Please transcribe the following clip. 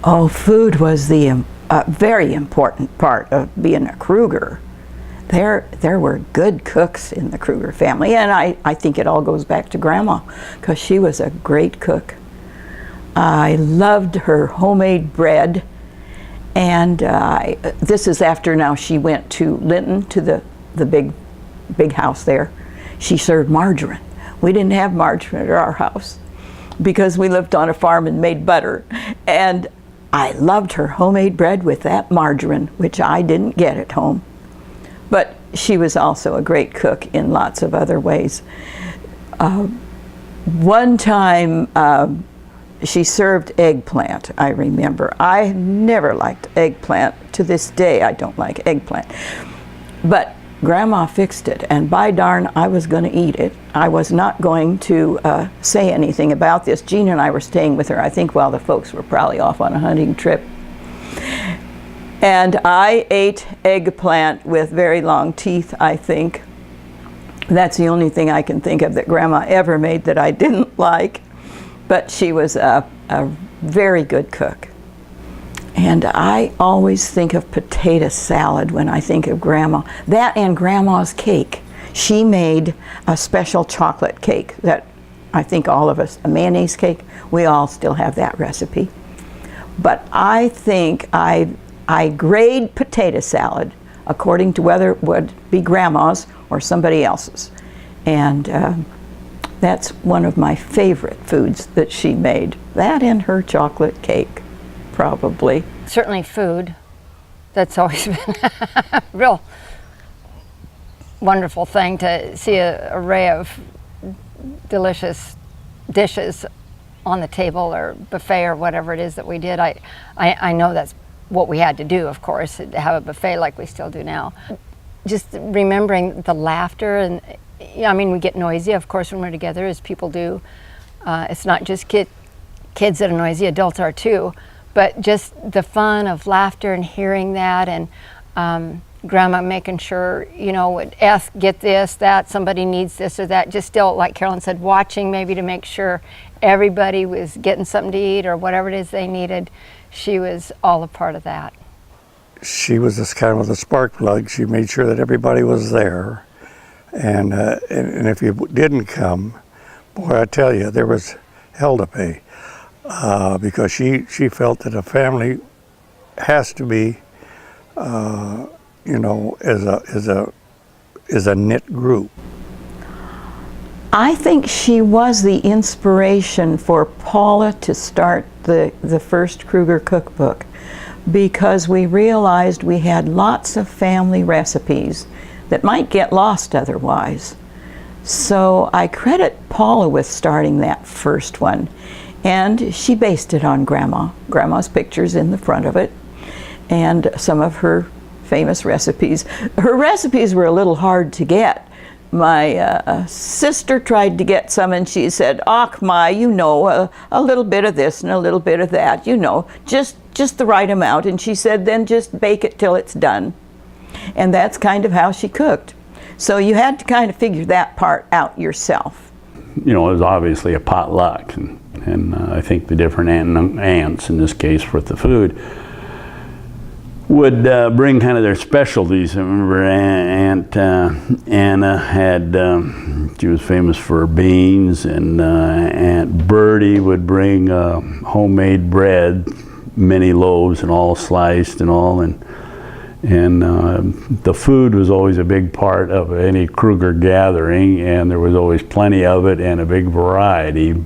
Oh, food was the very important part of being a Krueger. There were good cooks in the Krueger family, and I think it all goes back to Grandma, because she was a great cook. I loved her homemade bread, and this is after now she went to Linton, to the big house there. She served margarine. We didn't have margarine at our house because we lived on a farm and made butter, and I loved her homemade bread with that margarine, which I didn't get at home. But she was also a great cook in lots of other ways. One time she served eggplant, I remember. I never liked eggplant. To this day, I don't like eggplant. But Grandma fixed it, and by darn, I was going to eat it. I was not going to say anything about this. Jean and I were staying with her, I think, while the folks were probably off on a hunting trip. And I ate eggplant with very long teeth, I think. That's the only thing I can think of that Grandma ever made that I didn't like. But she was a very good cook. And I always think of potato salad when I think of Grandma. That and Grandma's cake. She made a special chocolate cake that I think all of us, a mayonnaise cake, we all still have that recipe. But I think I grade potato salad according to whether it would be Grandma's or somebody else's. And that's one of my favorite foods that she made. That and her chocolate cake, probably. Certainly food. That's always been a real wonderful thing to see an array of delicious dishes on the table or buffet or whatever it is that we did. I know that's what we had to do, of course, to have a buffet like we still do now. Just remembering the laughter, and I mean, we get noisy, of course, when we're together, as people do. It's not just kids that are noisy, adults are too, but just the fun of laughter and hearing that, and Grandma making sure, you know, would ask, get this, that, somebody needs this or that, just still, like Carolyn said, watching maybe to make sure everybody was getting something to eat or whatever it is they needed. She was all a part of that. She was this kind of the spark plug. She made sure that everybody was there. And if you didn't come, boy, I tell you, there was hell to pay. Because she felt that a family has to be, you know, as a knit group. I think she was the inspiration for Paula to start the first Krueger cookbook, because we realized we had lots of family recipes that might get lost otherwise. So I credit Paula with starting that first one. And she based it on Grandma's pictures in the front of it, and some of her famous recipes. Her recipes were a little hard to get. My sister tried to get some, and she said, "Och, my, you know, a little bit of this and a little bit of that, you know, just the right amount." And she said, "Then just bake it till it's done." And that's kind of how she cooked. So you had to kind of figure that part out yourself. You know, it was obviously a potluck, and I think the different aunts, in this case with the food, would bring kind of their specialties. I remember Aunt Anna had, she was famous for beans, and Aunt Bertie would bring homemade bread, many loaves and all sliced and all, and the food was always a big part of any Krueger gathering, and there was always plenty of it and a big variety.